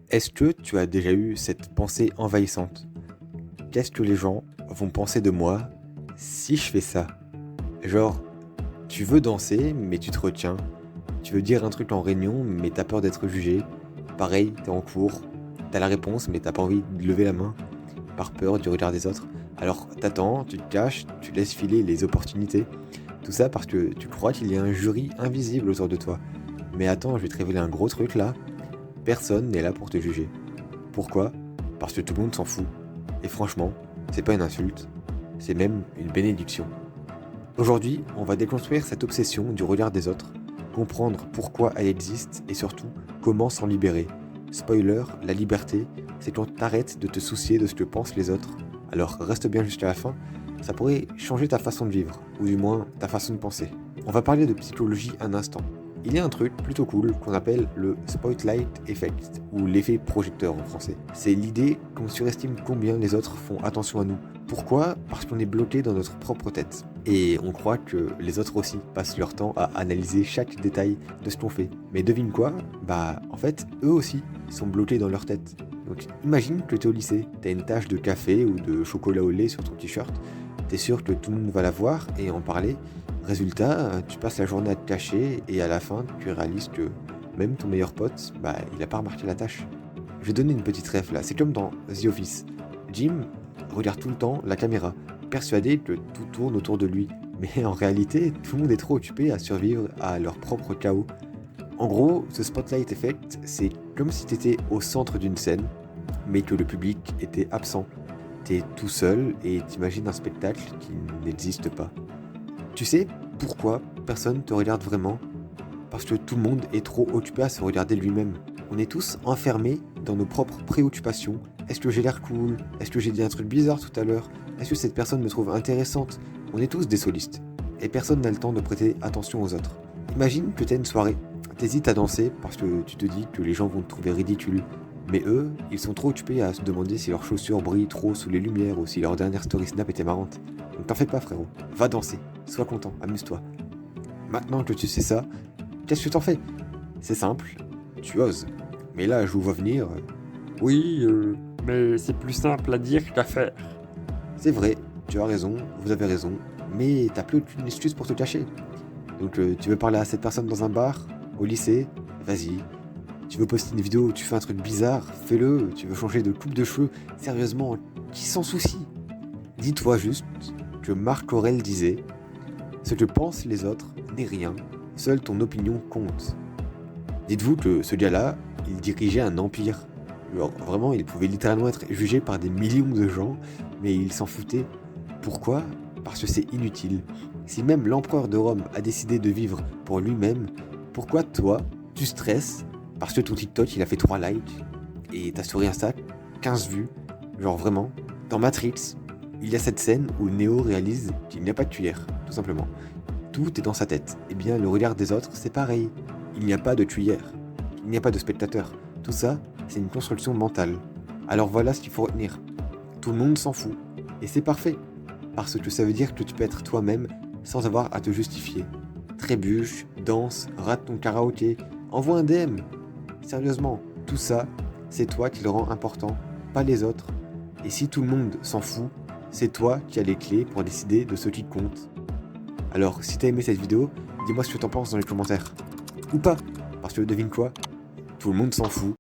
Est-ce que tu as déjà eu cette pensée envahissante? Qu'est-ce que les gens vont penser de moi si je fais ça? Genre, tu veux danser, mais tu te retiens. Tu veux dire un truc en réunion, mais t'as peur d'être jugé. Pareil, t'es en cours, t'as la réponse, mais t'as pas envie de lever la main, par peur du regard des autres. Alors t'attends, tu te caches, tu laisses filer les opportunités. Tout ça parce que tu crois qu'il y a un jury invisible autour de toi. Mais attends, je vais te révéler un gros truc là. Personne n'est là pour te juger. Pourquoi? Parce que tout le monde s'en fout. Et franchement, c'est pas une insulte, c'est même une bénédiction. Aujourd'hui, on va déconstruire cette obsession du regard des autres, comprendre pourquoi elle existe et surtout comment s'en libérer. Spoiler, la liberté, c'est quand t'arrêtes de te soucier de ce que pensent les autres. Alors reste bien jusqu'à la fin, ça pourrait changer ta façon de vivre, ou du moins ta façon de penser. On va parler de psychologie un instant. Il y a un truc plutôt cool qu'on appelle le spotlight effect, ou l'effet projecteur en français. C'est l'idée qu'on surestime combien les autres font attention à nous. Pourquoi? Parce qu'on est bloqué dans notre propre tête. Et on croit que les autres aussi passent leur temps à analyser chaque détail de ce qu'on fait. Mais devine quoi? Bah en fait, eux aussi sont bloqués dans leur tête. Donc imagine que t'es au lycée, t'as une tache de café ou de chocolat au lait sur ton t-shirt, t'es sûr que tout le monde va la voir et en parler. Résultat, tu passes la journée à te cacher et à la fin, tu réalises que même ton meilleur pote, bah, il a pas remarqué la tâche. Je vais donner une petite ref là, c'est comme dans The Office. Jim regarde tout le temps la caméra, persuadé que tout tourne autour de lui. Mais en réalité, tout le monde est trop occupé à survivre à leur propre chaos. En gros, ce spotlight effect, c'est comme si t'étais au centre d'une scène, mais que le public était absent. T'es tout seul et t'imagines un spectacle qui n'existe pas. Tu sais pourquoi personne te regarde vraiment? Parce que tout le monde est trop occupé à se regarder lui-même. On est tous enfermés dans nos propres préoccupations. Est-ce que j'ai l'air cool? Est-ce que j'ai dit un truc bizarre tout à l'heure? Est-ce que cette personne me trouve intéressante? On est tous des solistes. Et personne n'a le temps de prêter attention aux autres. Imagine que t'as une soirée. T'hésites à danser parce que tu te dis que les gens vont te trouver ridicule. Mais eux, ils sont trop occupés à se demander si leurs chaussures brillent trop sous les lumières ou si leur dernière story snap était marrante. Donc t'en fais pas frérot, va danser, sois content, amuse-toi. Maintenant que tu sais ça, qu'est-ce que t'en fais? C'est simple, tu oses. Mais là, je vous vois venir, Oui, mais c'est plus simple à dire qu'à faire. c'est vrai, tu as raison, vous avez raison, mais t'as plus aucune excuse pour te cacher. Donc tu veux parler à cette personne dans un bar, au lycée, vas-y. Tu veux poster une vidéo où tu fais un truc bizarre, fais-le. Tu veux changer de coupe de cheveux, sérieusement, qui s'en soucie? Dis-toi juste que Marc Aurèle disait: ce que pensent les autres n'est rien, seule ton opinion compte. Dites-vous que ce gars-là, il dirigeait un empire. Genre, vraiment, il pouvait littéralement être jugé par des millions de gens, mais il s'en foutait. Pourquoi? Parce que c'est inutile. Si même l'empereur de Rome a décidé de vivre pour lui-même, pourquoi toi, tu stresses parce que ton TikTok il a fait 3 likes et ta story Insta 15 vues? Genre vraiment, dans Matrix, il y a cette scène où Neo réalise qu'il n'y a pas de cuillère, tout simplement. Tout est dans sa tête. Eh bien, le regard des autres, c'est pareil. Il n'y a pas de cuillère. Il n'y a pas de spectateur. Tout ça, c'est une construction mentale. Alors voilà ce qu'il faut retenir. Tout le monde s'en fout. Et c'est parfait. Parce que ça veut dire que tu peux être toi-même sans avoir à te justifier. Trébuche, danse, rate ton karaoké, envoie un DM. Sérieusement, tout ça, c'est toi qui le rend important, pas les autres. Et si tout le monde s'en fout, c'est toi qui as les clés pour décider de ce qui compte. Alors, si t'as aimé cette vidéo, dis-moi ce que t'en penses dans les commentaires. Ou pas, parce que devine quoi? Tout le monde s'en fout.